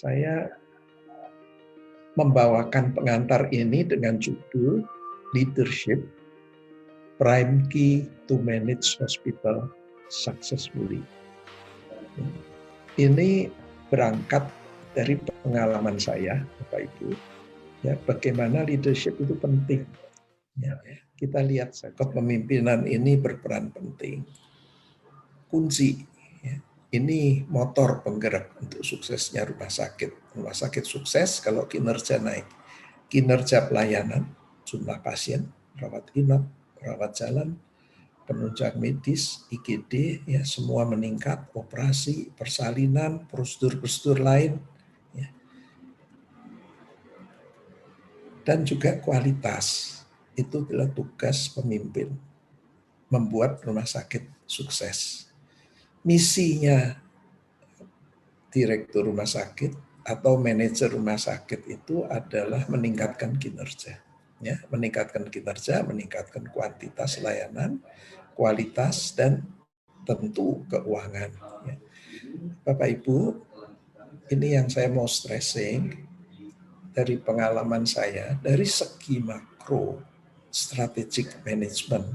Saya membawakan pengantar ini dengan judul Leadership, Prime Key to Manage Hospital Successfully. Ini berangkat dari pengalaman saya, Bapak Ibu, ya, bagaimana leadership itu penting. Ya, kita lihat kepemimpinan ini berperan penting. Kunci, ya, ini motor penggerak untuk suksesnya rumah sakit. Rumah sakit sukses kalau kinerja naik. Kinerja pelayanan, jumlah pasien, rawat inap, rawat jalan, penunjang medis, IGD, ya semua meningkat, operasi, persalinan, prosedur-prosedur lain, ya. Dan juga kualitas, itu adalah tugas pemimpin, membuat rumah sakit sukses. Misinya direktur rumah sakit atau manajer rumah sakit itu adalah meningkatkan kinerja, ya, meningkatkan kinerja, meningkatkan kuantitas layanan, kualitas, dan tentu keuangan. Ya. Bapak Ibu, ini yang saya mau stressing dari pengalaman saya, dari segi makro strategic management,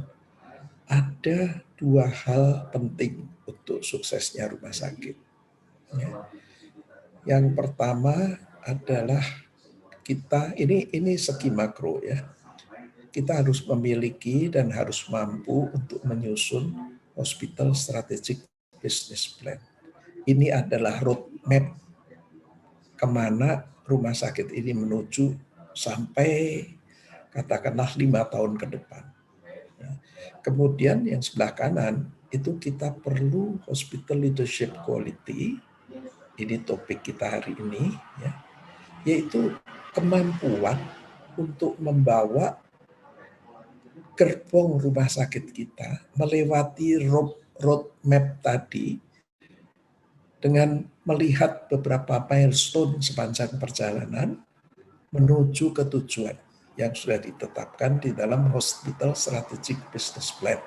ada dua hal penting untuk suksesnya rumah sakit. Ya. Yang pertama adalah kita, ini segi makro ya, kita harus memiliki dan harus mampu untuk menyusun Hospital Strategic Business Plan. Ini adalah roadmap kemana rumah sakit ini menuju sampai katakanlah 5 tahun ke depan. Kemudian yang sebelah kanan itu kita perlu hospital leadership quality. Ini topik kita hari ini, ya, yaitu kemampuan untuk membawa gerbong rumah sakit kita melewati roadmap tadi dengan melihat beberapa milestone sepanjang perjalanan menuju ke tujuan yang sudah ditetapkan di dalam Hospital Strategic Business Plan.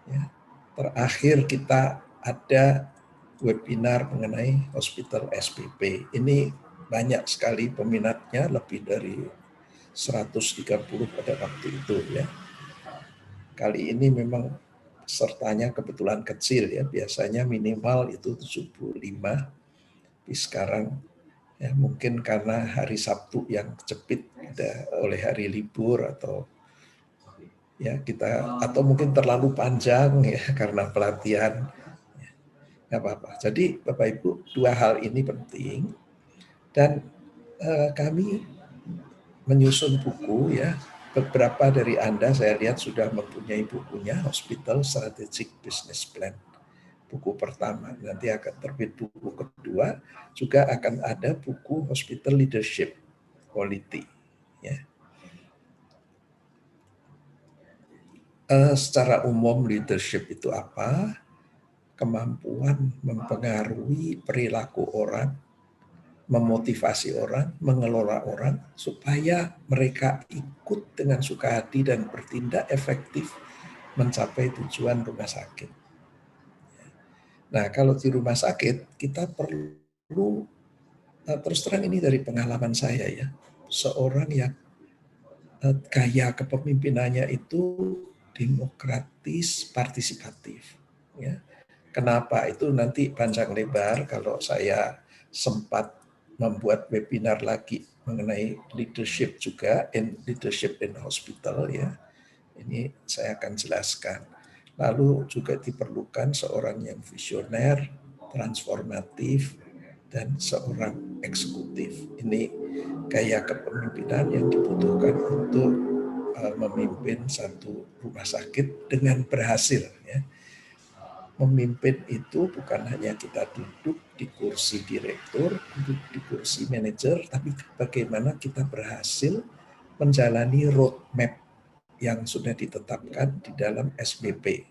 Ya. Terakhir kita ada webinar mengenai Hospital SPP. Ini banyak sekali peminatnya, lebih dari 130 pada waktu itu ya. Kali ini memang pesertanya kebetulan kecil ya, biasanya minimal itu 75. Tapi sekarang ya mungkin karena hari Sabtu yang cepit oleh hari libur atau ya kita, atau mungkin terlalu panjang ya karena pelatihan. Nggak apa-apa. Jadi Bapak Ibu, dua hal ini penting dan kami menyusun buku ya. Beberapa dari Anda saya lihat sudah mempunyai bukunya, Hospital Strategic Business Plan. Buku pertama, nanti akan terbit buku kedua, juga akan ada buku Hospital Leadership Quality. Ya. Secara umum leadership itu apa? Kemampuan mempengaruhi perilaku orang, memotivasi orang, mengelola orang, supaya mereka ikut dengan suka hati dan bertindak efektif mencapai tujuan rumah sakit. Nah, kalau di rumah sakit, kita perlu, terus terang ini dari pengalaman saya ya, seorang yang gaya kepemimpinannya itu demokratis, partisipatif. Ya. Kenapa? Itu nanti panjang lebar kalau saya sempat membuat webinar lagi mengenai leadership juga, leadership in hospital ya. Ini saya akan jelaskan. Lalu juga diperlukan seorang yang visioner, transformatif, dan seorang eksekutif. Ini gaya kepemimpinan yang dibutuhkan untuk memimpin satu rumah sakit dengan berhasil ya. Memimpin itu bukan hanya kita duduk di kursi direktur, duduk di kursi manajer, tapi bagaimana kita berhasil menjalani roadmap yang sudah ditetapkan di dalam SBP.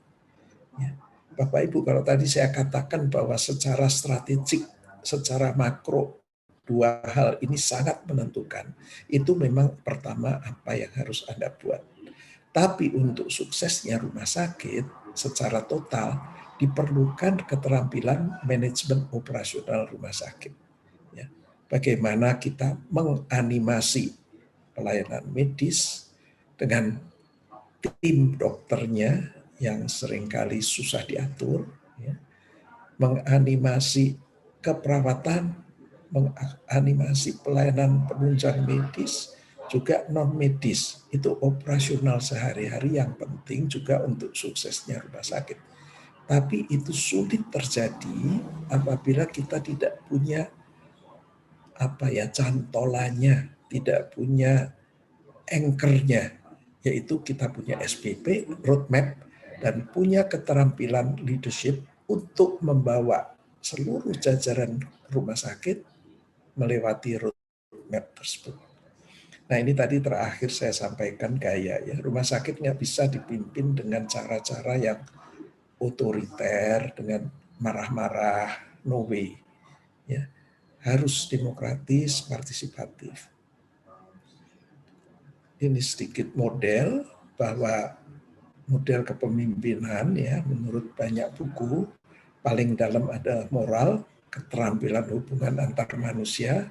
Ya. Bapak Ibu, kalau tadi saya katakan bahwa secara strategik, secara makro, dua hal ini sangat menentukan. Itu memang pertama apa yang harus Anda buat. Tapi untuk suksesnya rumah sakit secara total diperlukan keterampilan manajemen operasional rumah sakit. Ya. bagaimana kita menganimasi pelayanan medis dengan tim dokternya yang seringkali susah diatur, ya. Menganimasi keperawatan, menganimasi pelayanan penunjang medis, juga non-medis. Itu operasional sehari-hari yang penting juga untuk suksesnya rumah sakit. Tapi itu sulit terjadi apabila kita tidak punya cantolannya, tidak punya anchor-nya, yaitu kita punya SPP, roadmap, dan punya keterampilan leadership untuk membawa seluruh jajaran rumah sakit melewati roadmap tersebut. Nah, ini tadi terakhir saya sampaikan gaya ya, rumah sakit nggak bisa dipimpin dengan cara-cara yang otoriter, dengan marah-marah, no way. Ya, harus demokratis, partisipatif. Ini sedikit model bahwa model kepemimpinan ya menurut banyak buku paling dalam ada moral, keterampilan hubungan antar manusia.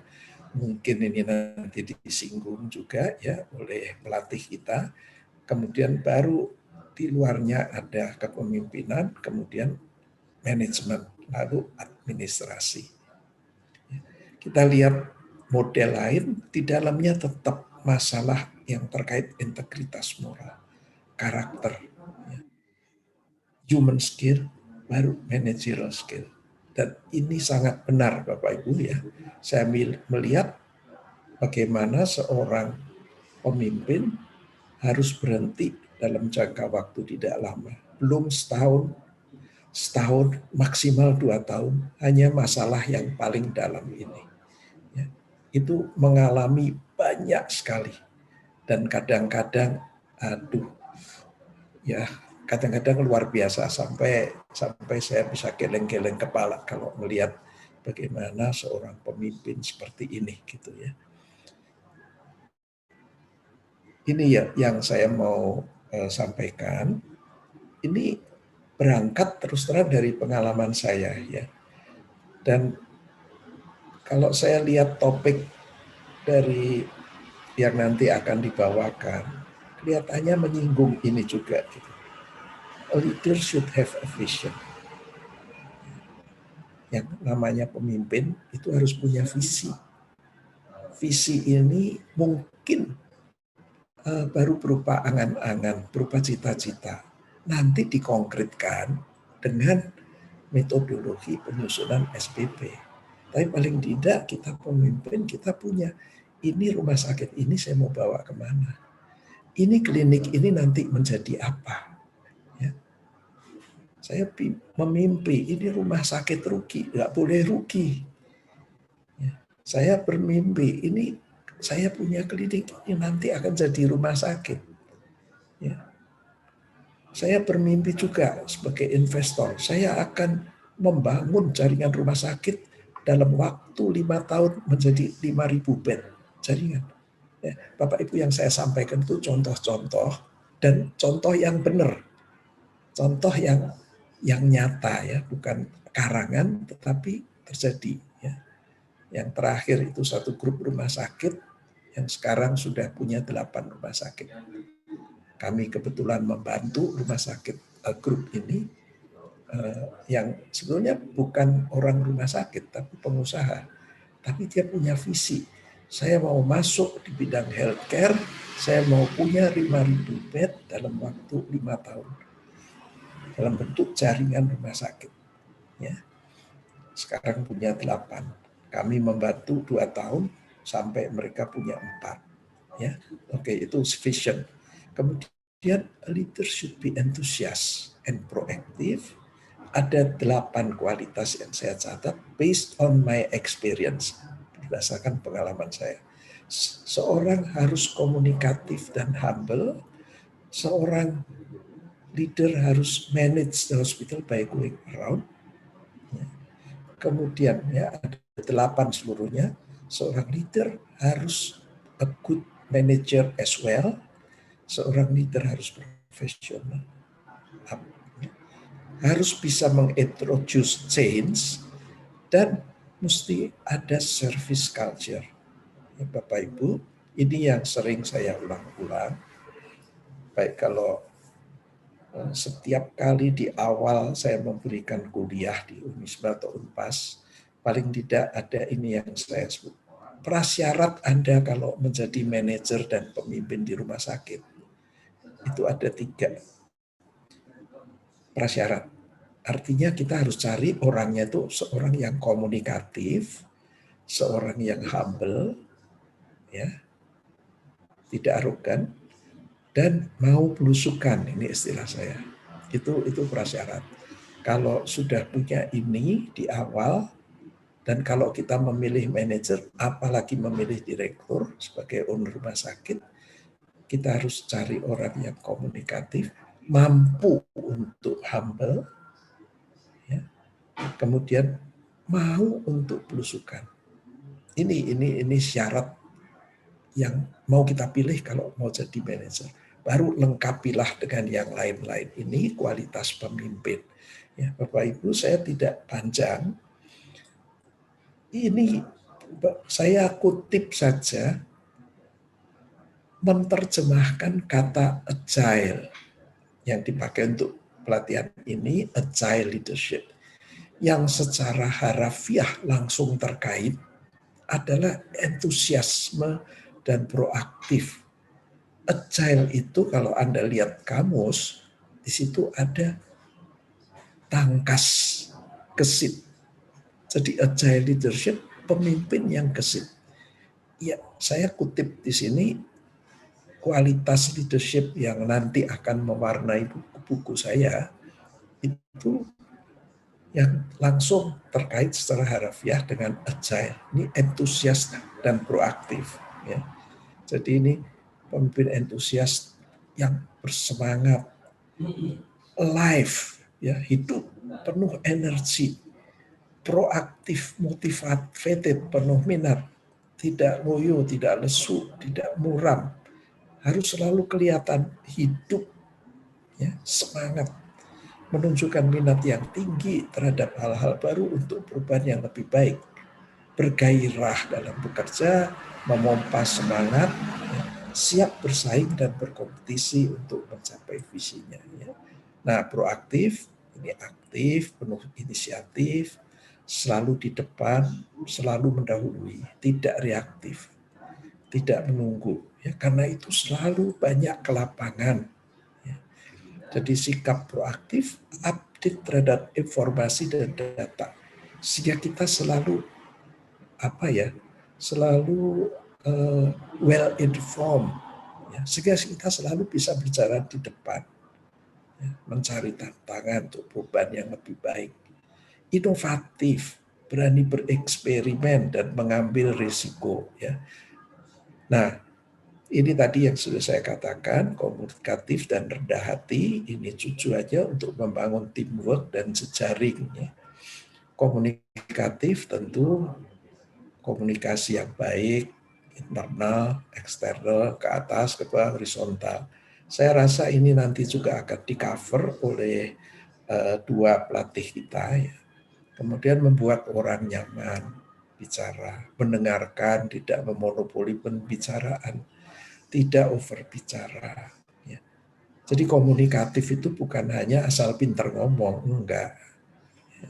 Mungkin ini nanti disinggung juga ya oleh pelatih kita. Kemudian baru di luarnya ada kepemimpinan, kemudian manajemen, lalu administrasi. Kita lihat model lain, di dalamnya tetap masalah yang terkait integritas moral, karakter, human skill, baru managerial skill. Dan ini sangat benar Bapak Ibu ya. Saya melihat bagaimana seorang pemimpin harus berhenti dalam jangka waktu tidak lama. Belum setahun, maksimal 2 tahun, hanya masalah yang paling dalam ini. Ya, itu mengalami banyak sekali. Dan kadang-kadang, kadang-kadang luar biasa sampai saya bisa geleng-geleng kepala kalau melihat bagaimana seorang pemimpin seperti ini gitu ya. Ini ya yang saya mau sampaikan. Ini berangkat terus terang dari pengalaman saya ya. Dan kalau saya lihat topik dari yang nanti akan dibawakan, kelihatannya menyinggung ini juga gitu. A leader should have a vision. Yang namanya pemimpin itu harus punya visi. Visi ini mungkin baru berupa angan-angan, berupa cita-cita. Nanti dikonkretkan dengan metodologi penyusunan SPP. Tapi paling tidak kita pemimpin, kita punya ini rumah sakit ini saya mau bawa kemana. Ini klinik ini nanti menjadi apa. Ya. Saya memimpi ini rumah sakit rugi, nggak boleh rugi. Ya. Saya bermimpi ini saya punya klinik ini nanti akan jadi rumah sakit. Ya. Saya bermimpi juga sebagai investor, saya akan membangun jaringan rumah sakit dalam waktu 5 tahun menjadi 5.000 bed jaringan. Ya, Bapak Ibu yang saya sampaikan itu contoh-contoh dan contoh yang benar, contoh yang nyata ya, bukan karangan tetapi terjadi. Ya. Yang terakhir itu satu grup rumah sakit yang sekarang sudah punya 8 rumah sakit. Kami kebetulan membantu rumah sakit grup ini yang sebetulnya bukan orang rumah sakit tapi pengusaha, tapi dia punya visi. Saya mau masuk di bidang healthcare, saya mau punya 5.000 bed dalam waktu 5 tahun dalam bentuk jaringan rumah sakit. Ya. Sekarang punya 8. Kami membantu 2 tahun sampai mereka punya 4. Ya, oke, itu vision. Kemudian a leader should be enthusiastic and proactive. Ada 8 kualitas yang saya catat based on my experience, berdasarkan pengalaman saya. Seorang harus komunikatif dan humble. Seorang leader harus manage the hospital by going around. Kemudian ya ada 8 seluruhnya. Seorang leader harus a good manager as well. Seorang leader harus profesional, harus bisa mengintroduce change, dan mesti ada service culture. Ya, Bapak Ibu, ini yang sering saya ulang-ulang. Baik kalau setiap kali di awal saya memberikan kuliah di Unisba atau Unpas, paling tidak ada ini yang saya sebut. Prasyarat Anda kalau menjadi manajer dan pemimpin di rumah sakit, itu ada 3 prasyarat. Artinya kita harus cari orangnya itu seorang yang komunikatif, seorang yang humble, ya, tidak arogan, dan mau belusukan. Ini istilah saya. Itu prasyarat. Kalau sudah punya ini di awal, dan kalau kita memilih manajer, apalagi memilih direktur sebagai owner rumah sakit, kita harus cari orang yang komunikatif, mampu untuk humble, ya, kemudian mau untuk belusukan. Ini syarat yang mau kita pilih kalau mau jadi manajer. Baru lengkapilah dengan yang lain-lain. Ini kualitas pemimpin. Ya, Bapak Ibu, saya tidak panjang. Ini saya kutip saja menerjemahkan kata agile yang dipakai untuk pelatihan ini, agile leadership. Yang secara harafiah langsung terkait adalah entusiasme dan proaktif. Agile itu kalau Anda lihat kamus, di situ ada tangkas, gesit. Jadi agile leadership, pemimpin yang gesit. Ya, saya kutip di sini kualitas leadership yang nanti akan mewarnai buku-buku saya itu yang langsung terkait secara harafiah dengan agile. Ini entusias dan proaktif. Ya. Jadi ini pemimpin entusias yang bersemangat, alive, ya, hidup, penuh energi, proaktif, motivated, penuh minat, tidak loyo, tidak lesu, tidak muram, harus selalu kelihatan hidup, ya, semangat, menunjukkan minat yang tinggi terhadap hal-hal baru untuk perubahan yang lebih baik, bergairah dalam bekerja, memompa semangat, ya, siap bersaing dan berkompetisi untuk mencapai visinya. Ya. Nah, proaktif, ini aktif, penuh inisiatif, selalu di depan, selalu mendahului, tidak reaktif, tidak menunggu. Ya, karena itu selalu banyak ke lapangan. Ya. Jadi sikap proaktif, update terhadap informasi dan data, sehingga kita selalu selalu well informed, ya, sehingga kita selalu bisa berjalan di depan, ya, mencari tantangan untuk perubahan yang lebih baik, inovatif, berani bereksperimen dan mengambil risiko. Ya. Nah, ini tadi yang sudah saya katakan, komunikatif dan rendah hati, ini tujuannya untuk membangun teamwork dan jejaring. Ya. Komunikatif tentu komunikasi yang baik, internal, eksternal, ke atas, ke bawah, horizontal. Saya rasa ini nanti juga akan di-cover oleh 2 pelatih kita. Ya. Kemudian membuat orang nyaman bicara, mendengarkan, tidak memonopoli pembicaraan, tidak over bicara. Ya. Jadi komunikatif itu bukan hanya asal pintar ngomong, enggak. Ya.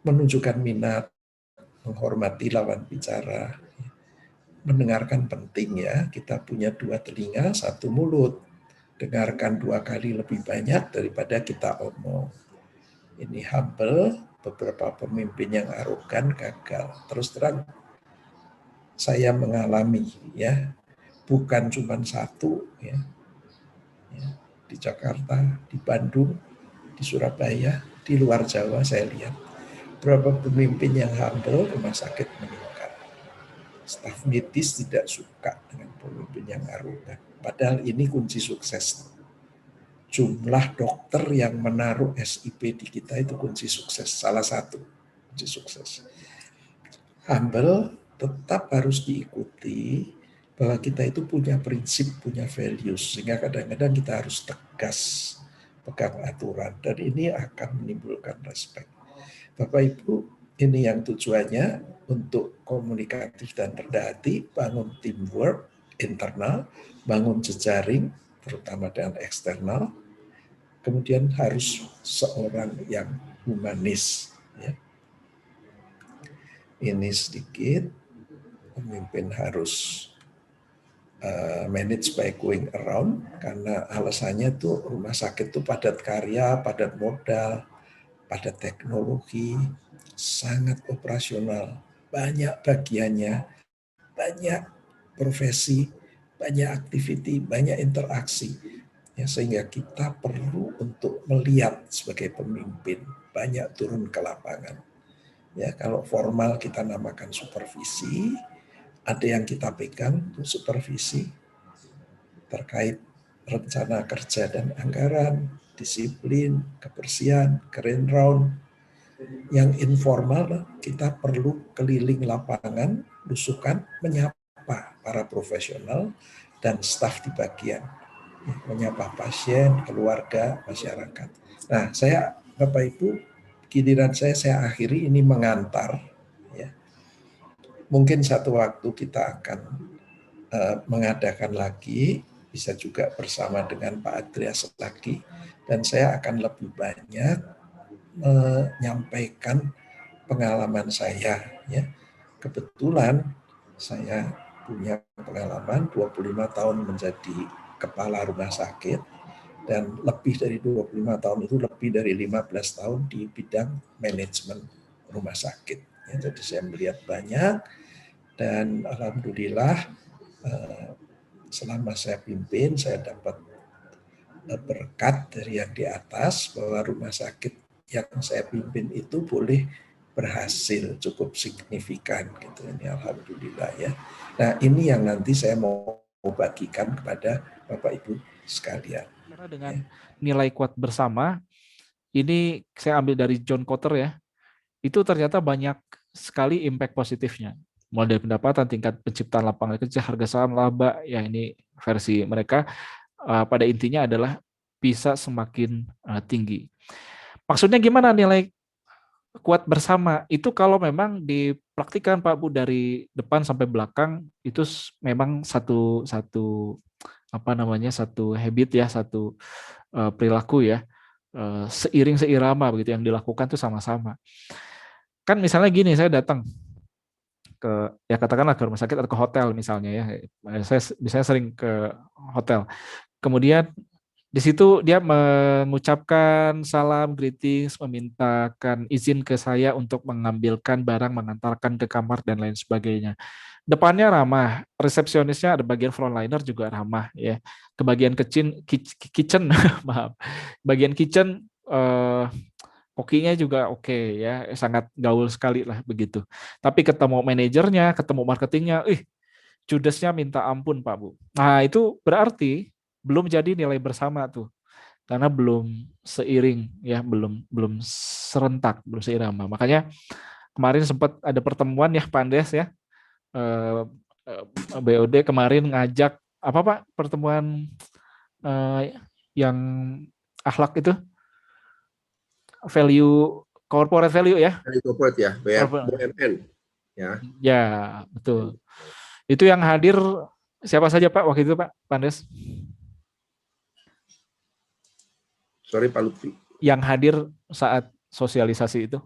Menunjukkan minat, menghormati lawan bicara. Mendengarkan penting, ya, kita punya 2 telinga, 1 mulut. Dengarkan 2 kali lebih banyak daripada kita omong. Ini humble, beberapa pemimpin yang arogan gagal. Terus terang saya mengalami, ya, bukan cuma 1, ya, di Jakarta, di Bandung, di Surabaya, di luar Jawa saya lihat berapa pemimpin yang humble rumah sakit meningkat. Staf medis tidak suka dengan pemimpin yang arogan. Padahal ini kunci sukses. Jumlah dokter yang menaruh SIP di kita itu kunci sukses. Salah satu kunci sukses. Humble tetap harus diikuti, bahwa kita itu punya prinsip, punya values. Sehingga kadang-kadang kita harus tegas, pegang aturan. Dan ini akan menimbulkan respect. Bapak Ibu, Ini yang tujuannya untuk komunikatif dan rendah hati, bangun teamwork internal, bangun jejaring, terutama dengan eksternal. Kemudian harus seorang yang humanis. Ya. Ini sedikit, pemimpin harus manage by going around, karena alasannya tuh rumah sakit tuh padat karya, padat modal, padat teknologi, sangat operasional, banyak bagiannya, banyak profesi, banyak aktiviti, banyak interaksi. Ya, sehingga kita perlu untuk melihat sebagai pemimpin, banyak turun ke lapangan. Ya, kalau formal kita namakan supervisi, ada yang kita pegang untuk supervisi terkait rencana kerja dan anggaran, disiplin, kebersihan, green round. Yang informal kita perlu keliling lapangan, lusukan, menyapa para profesional dan staf di bagian, menyapa pasien, keluarga, masyarakat. Nah, saya Bapak Ibu, giliran saya akhiri ini mengantar. Ya. Mungkin satu waktu kita akan mengadakan lagi, bisa juga bersama dengan Pak Andreas lagi, dan saya akan lebih banyak menyampaikan pengalaman saya. Ya. Kebetulan saya punya pengalaman 25 tahun menjadi kepala rumah sakit, dan lebih dari 25 tahun itu lebih dari 15 tahun di bidang manajemen rumah sakit. Ya, jadi saya melihat banyak, dan alhamdulillah selama saya pimpin saya dapat berkat dari yang di atas bahwa rumah sakit yang saya pimpin itu boleh berhasil cukup signifikan gitu. Ini alhamdulillah ya. Nah, ini yang nanti saya mau bagikan kepada Bapak Ibu sekalian. Karena dengan nilai kuat bersama, ini saya ambil dari John Kotter ya, itu ternyata banyak sekali impact positifnya. Mulai dari pendapatan, tingkat penciptaan lapangan kerja, harga saham, laba, ya ini versi mereka, pada intinya adalah bisa semakin tinggi. Maksudnya gimana nilai kuat bersama? Itu kalau memang dipraktikkan Pak Bu dari depan sampai belakang, itu memang satu habit ya, satu perilaku ya, seiring seirama begitu yang dilakukan tuh sama-sama. Kan misalnya gini, saya datang ke, ya katakanlah ke rumah sakit atau ke hotel misalnya ya, saya sering ke hotel. Kemudian di situ dia mengucapkan salam, greetings, memintakan izin ke saya untuk mengambilkan barang, mengantarkan ke kamar dan lain sebagainya. Depannya ramah, resepsionisnya ada bagian frontliner juga ramah ya. Ke bagian kitchen maaf. Bagian kitchen kokinya juga oke ya, sangat gaul sekali lah begitu. Tapi ketemu manajernya, ketemu marketingnya, judesnya minta ampun Pak Bu. Nah itu berarti belum jadi nilai bersama tuh, karena belum seiring ya, belum serentak, belum seirama. Makanya kemarin sempat ada pertemuan ya Pak Andes ya, BOD kemarin ngajak apa Pak, pertemuan yang akhlak itu, value, corporate value ya. Corporate ya, BUMN ya. Ya, betul. Itu yang hadir siapa saja Pak waktu itu Pak Pandes? Sorry Pak Lutfi. Yang hadir saat sosialisasi itu?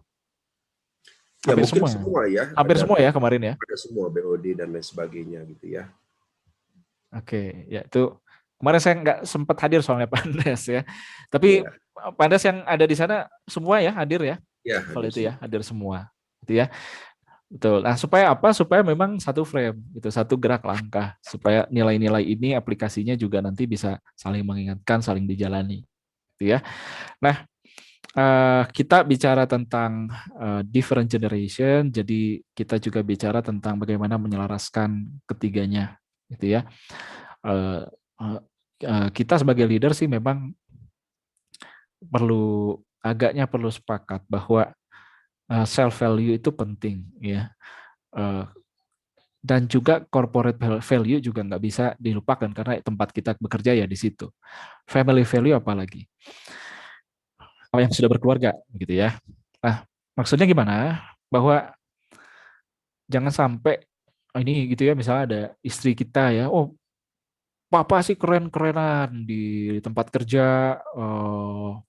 Ya Hampir mungkin semua ya. Hampir semua ya kemarin ya. Ada semua BOD dan lain sebagainya gitu ya. Oke, ya itu kemarin saya nggak sempat hadir soalnya Pak Andes ya. Tapi ya, Pak Andes yang ada di sana semua ya hadir ya. Ya, kalau itu ya hadir semua, gitu ya. Betul. Nah, supaya apa? Supaya memang satu frame, itu satu gerak langkah, supaya nilai-nilai ini aplikasinya juga nanti bisa saling mengingatkan, saling dijalani, gitu ya. Nah, kita bicara tentang different generation, jadi kita juga bicara tentang bagaimana menyelaraskan ketiganya, gitu ya. Kita sebagai leader sih memang agaknya perlu sepakat bahwa self value itu penting ya, dan juga corporate value juga nggak bisa dilupakan karena tempat kita bekerja ya di situ. Family value apalagi yang sudah berkeluarga gitu ya. Nah, maksudnya gimana? bahwa jangan sampai ini gitu ya, misalnya ada istri kita ya, oh papa sih keren-kerenan di tempat kerja,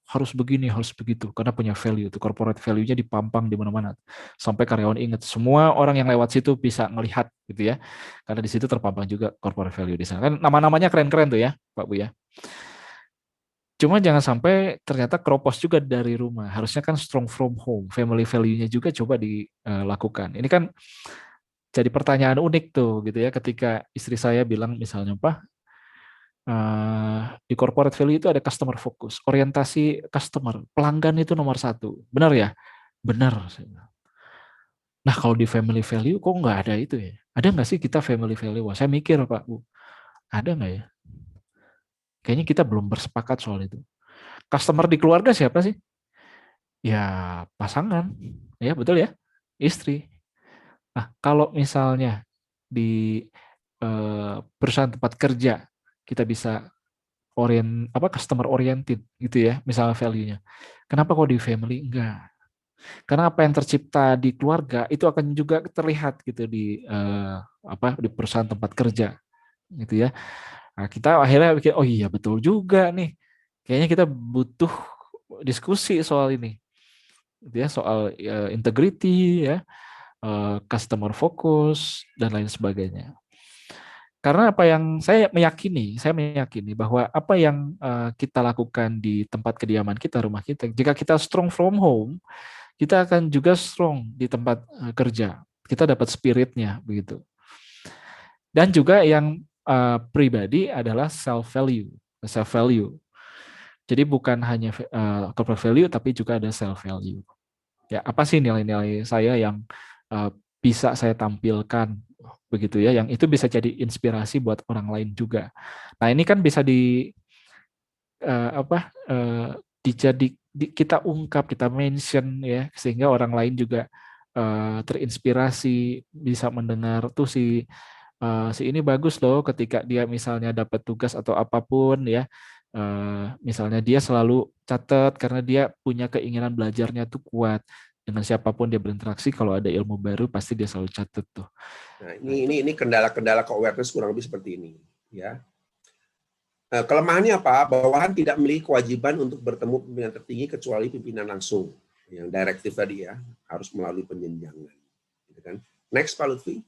harus begini, harus begitu, karena punya value, itu corporate value-nya dipampang di mana-mana, sampai karyawan ingat, semua orang yang lewat situ bisa ngelihat gitu ya, karena di situ terpampang juga corporate value di sana. Kan nama-namanya keren-keren tuh ya, Pak Bu ya. Cuma jangan sampai ternyata keropos juga dari rumah. Harusnya kan strong from home, family value-nya juga coba dilakukan. Ini kan jadi pertanyaan unik tuh gitu ya, ketika istri saya bilang misalnya, Pak, di corporate value itu ada customer focus, orientasi customer, pelanggan itu nomor satu. Benar ya? Benar. Nah kalau di family value kok nggak ada itu ya? Ada nggak sih kita family value? Wah, saya mikir Pak Bu, ada nggak ya? Kayaknya kita belum bersepakat soal itu. Customer di keluarga siapa sih? Ya pasangan, ya betul ya, istri. Nah kalau misalnya di perusahaan tempat kerja kita bisa customer oriented gitu ya, misalnya value-nya. Kenapa kok di family enggak? Karena apa yang tercipta di keluarga itu akan juga terlihat gitu di perusahaan tempat kerja gitu ya. Nah, kita akhirnya pikir, oh iya betul juga nih. Kayaknya kita butuh diskusi soal ini. Gitu ya, soal integrity ya, customer focus dan lain sebagainya. Karena apa yang saya meyakini bahwa apa yang kita lakukan di tempat kediaman kita, rumah kita, jika kita strong from home, kita akan juga strong di tempat kerja. Kita dapat spiritnya begitu. Dan juga yang pribadi adalah self value. Jadi bukan hanya corporate value tapi juga ada self value. Ya, apa sih nilai-nilai saya yang bisa saya tampilkan begitu ya, yang itu bisa jadi inspirasi buat orang lain juga. Nah, ini kan bisa kita ungkap, kita mention ya, sehingga orang lain juga terinspirasi, bisa mendengar tuh si ini bagus loh ketika dia misalnya dapat tugas atau apapun ya. Misalnya dia selalu catat karena dia punya keinginan belajarnya tuh kuat. Dengan siapapun dia berinteraksi, kalau ada ilmu baru pasti dia selalu catat tuh. Nah, ini kendala-kendala ke-awareness kurang lebih seperti ini, ya. Kelemahannya apa? Bawahan tidak memiliki kewajiban untuk bertemu pimpinan tertinggi kecuali pimpinan langsung. Yang direktif tadi ya, harus melalui penjenjangan. Gitu kan? Next, Pak Lutfi.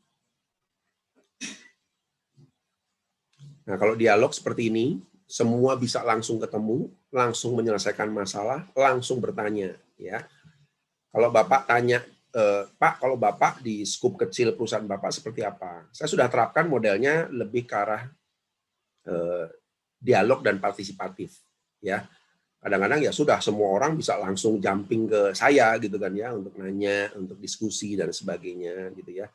Nah, kalau dialog seperti ini, semua bisa langsung ketemu, langsung menyelesaikan masalah, langsung bertanya. Ya, kalau Bapak tanya, Pak, kalau Bapak di skup kecil perusahaan Bapak seperti apa? Saya sudah terapkan modelnya lebih ke arah dialog dan partisipatif. Ya, kadang-kadang ya sudah semua orang bisa langsung jumping ke saya gitu kan ya, untuk nanya, untuk diskusi dan sebagainya gitu ya.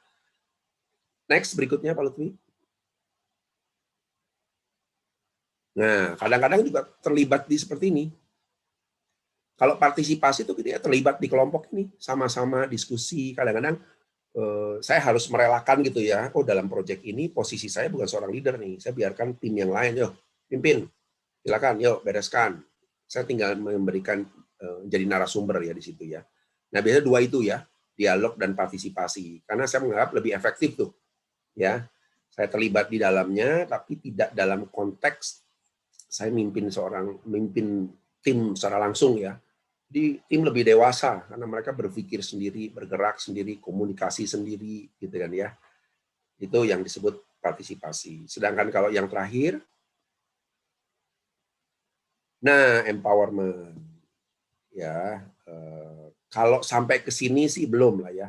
Next, berikutnya Pak Lutfi. Nah, kadang-kadang juga terlibat di seperti ini. Kalau partisipasi itu kita terlibat di kelompok ini, sama-sama diskusi. Kadang-kadang saya harus merelakan gitu ya. Oh, dalam proyek ini posisi saya bukan seorang leader nih. Saya biarkan tim yang lain, yuk pimpin, silakan, yuk bereskan. Saya tinggal memberikan jadi narasumber ya di situ ya. Nah, biasanya dua itu ya, dialog dan partisipasi. Karena saya menganggap lebih efektif tuh, ya. Saya terlibat di dalamnya, tapi tidak dalam konteks saya mimpin tim secara langsung ya. Di tim lebih dewasa karena mereka berpikir sendiri, bergerak sendiri, komunikasi sendiri gitu kan ya. Itu yang disebut partisipasi. Sedangkan kalau yang terakhir, nah empowerment ya, kalau sampai ke sini sih belum lah ya.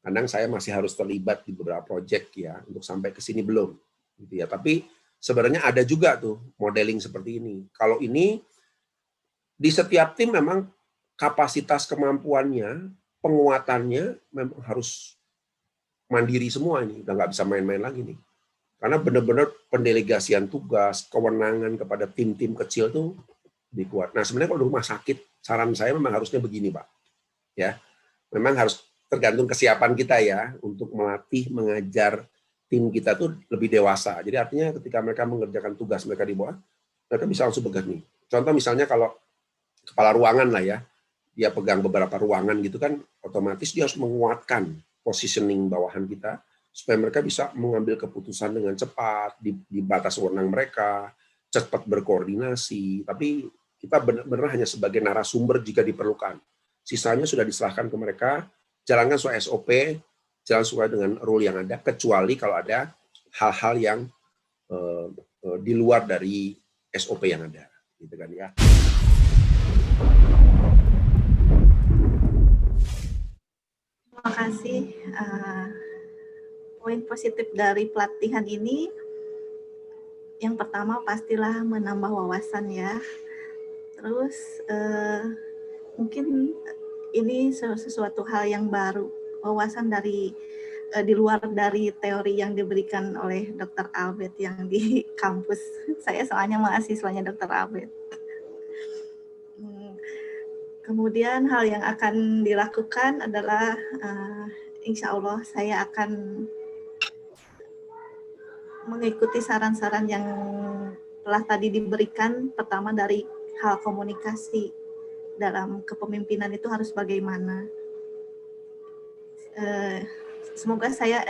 Kadang saya masih harus terlibat di beberapa proyek ya, untuk sampai ke sini belum gitu ya. Tapi sebenarnya ada juga tuh modeling seperti ini. Kalau ini di setiap tim memang kapasitas kemampuannya, penguatannya memang harus mandiri semua ini, udah nggak bisa main-main lagi nih. Karena benar-benar pendelegasian tugas, kewenangan kepada tim-tim kecil tuh dikuat. Nah, sebenarnya kalau di rumah sakit, saran saya memang harusnya begini, Pak. Ya, memang harus tergantung kesiapan kita ya untuk melatih, mengajar tim kita tuh lebih dewasa. Jadi artinya ketika mereka mengerjakan tugas mereka di bawah, mereka bisa langsung bergerak nih. Contoh misalnya kalau kepala ruangan lah ya, dia pegang beberapa ruangan gitu kan, otomatis dia harus menguatkan positioning bawahan kita supaya mereka bisa mengambil keputusan dengan cepat di batas wewenang mereka, cepat berkoordinasi. Tapi kita benar-benar hanya sebagai narasumber jika diperlukan. Sisanya sudah diserahkan ke mereka, jalankan sesuai SOP, jalan sesuai dengan rule yang ada, kecuali kalau ada hal-hal yang di luar dari SOP yang ada, gitu kan ya. Terima kasih. Poin positif dari pelatihan ini, yang pertama pastilah menambah wawasan ya. Terus mungkin ini sesuatu hal yang baru, wawasan dari di luar dari teori yang diberikan oleh Dr. Albert yang di kampus. Saya soalnya mahasiswanya Dr. Albert. Kemudian hal yang akan dilakukan adalah insya Allah saya akan mengikuti saran-saran yang telah tadi diberikan. Pertama dari hal komunikasi dalam kepemimpinan itu harus bagaimana. Semoga saya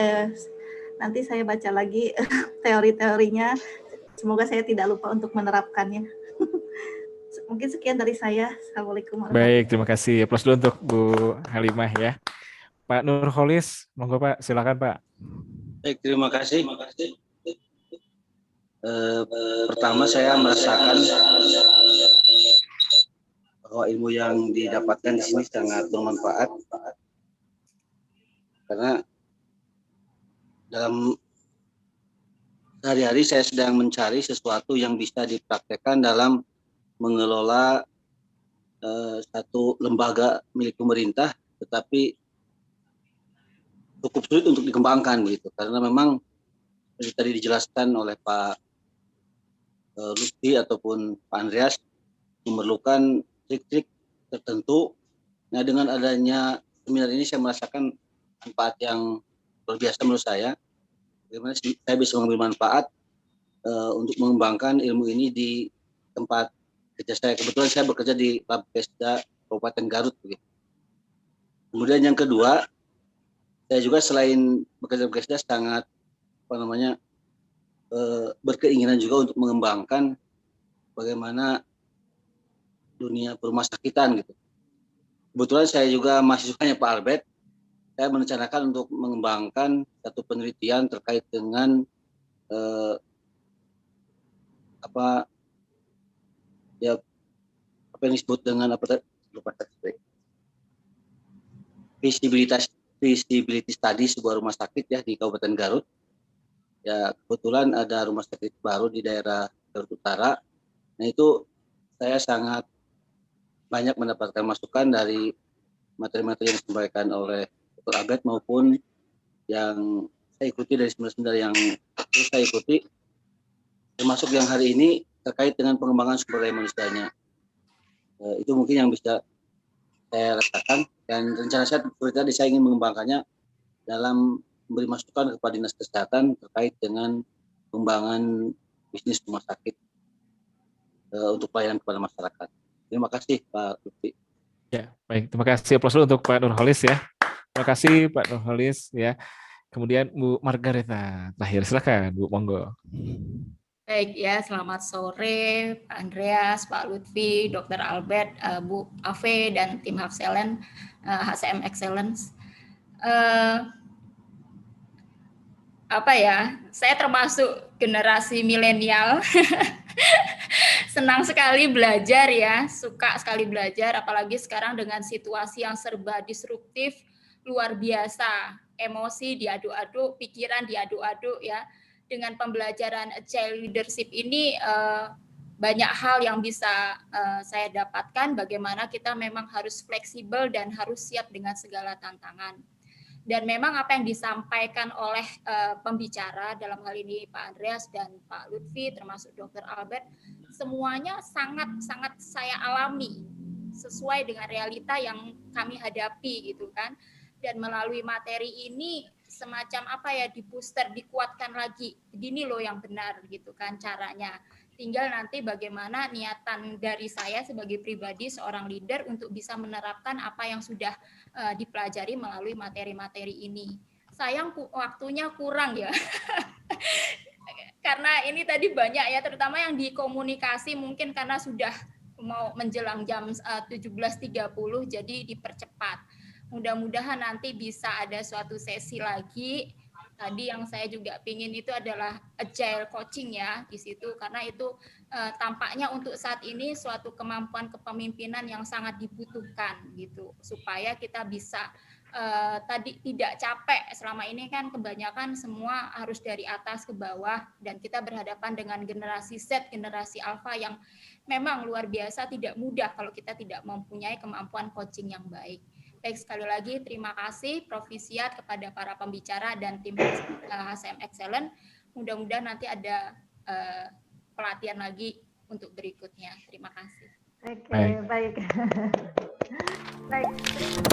nanti saya baca lagi teori-teorinya. Semoga saya tidak lupa untuk menerapkannya. Mungkin sekian dari saya. Assalamualaikum warahmatullahi wabarakatuh. Baik, terima kasih. Plus dulu untuk Bu Halimah ya. Pak Nurholis, monggo Pak, silakan Pak. Baik, terima kasih. Pertama saya merasakan bahwa ilmu yang didapatkan di sini sangat bermanfaat karena dalam sehari-hari saya sedang mencari sesuatu yang bisa dipraktekkan dalam mengelola satu lembaga milik pemerintah, tetapi cukup sulit untuk dikembangkan begitu, karena memang seperti tadi dijelaskan oleh Pak Lutfi ataupun Pak Andreas memerlukan trik-trik tertentu. Nah, dengan adanya seminar ini saya merasakan manfaat yang luar biasa menurut saya. Bagaimana saya bisa mengambil manfaat untuk mengembangkan ilmu ini di tempat kerja saya. Kebetulan saya bekerja di Labkesda Kabupaten Garut begitu. Kemudian yang kedua, saya juga selain bekerja di Labkesda sangat berkeinginan juga untuk mengembangkan bagaimana dunia perumahsakitan gitu. Kebetulan saya juga mahasiswanya Pak Albert. Saya merencanakan untuk mengembangkan satu penelitian terkait dengan apa yang disebut dengan visibility study sebuah rumah sakit ya di Kabupaten Garut. Ya, kebetulan ada rumah sakit baru di daerah Garut Utara. Nah, itu saya sangat banyak mendapatkan masukan dari materi-materi yang disampaikan oleh Dr. Albert maupun yang saya ikuti dari seminar yang terus saya ikuti, termasuk yang hari ini terkait dengan pengembangan sumber daya manusianya. Itu mungkin yang bisa saya rasakan, dan rencana saya seperti tadi saya ingin mengembangkannya dalam memberi masukan kepada Dinas Kesehatan terkait dengan pengembangan bisnis rumah sakit untuk pelayanan kepada masyarakat. Terima kasih Pak Lutfi. Ya, baik. Terima kasih. Plus dulu untuk Pak Nurholis ya. Terima kasih Pak Nurholis ya. Kemudian Bu Margareta terakhir, silakan Bu, monggo. Baik ya, selamat sore Pak Andreas, Pak Lutfi, Dr. Albert, Bu Ave dan tim HCM Excellence. Saya termasuk generasi milenial. Senang sekali belajar ya, suka sekali belajar, apalagi sekarang dengan situasi yang serba disruptif, luar biasa. Emosi diaduk-aduk, pikiran diaduk-aduk ya. Dengan pembelajaran agile leadership ini banyak hal yang bisa saya dapatkan, bagaimana kita memang harus fleksibel dan harus siap dengan segala tantangan. Dan memang apa yang disampaikan oleh pembicara dalam hal ini Pak Andreas dan Pak Lutfi termasuk Dr. Albert, semuanya sangat saya alami sesuai dengan realita yang kami hadapi gitu kan. Dan melalui materi ini semacam di booster, dikuatkan lagi, begini loh yang benar gitu kan caranya. Tinggal nanti bagaimana niatan dari saya sebagai pribadi seorang leader untuk bisa menerapkan apa yang sudah dipelajari melalui materi-materi ini. Sayang waktunya kurang ya. Karena ini tadi banyak ya, terutama yang di komunikasi mungkin karena sudah mau menjelang jam 17.30 jadi dipercepat. Mudah-mudahan nanti bisa ada suatu sesi lagi. Tadi yang saya juga pingin itu adalah agile coaching ya di situ, karena itu tampaknya untuk saat ini suatu kemampuan kepemimpinan yang sangat dibutuhkan gitu, supaya kita bisa tadi tidak capek. Selama ini kan kebanyakan semua harus dari atas ke bawah, dan kita berhadapan dengan generasi Z, generasi Alpha yang memang luar biasa, tidak mudah kalau kita tidak mempunyai kemampuan coaching yang baik. Baik, sekali lagi terima kasih Prof. Visiat kepada para pembicara dan tim HCM Excellent. Mudah-mudahan nanti ada pelatihan lagi untuk berikutnya. Terima kasih. Oke, baik. Baik.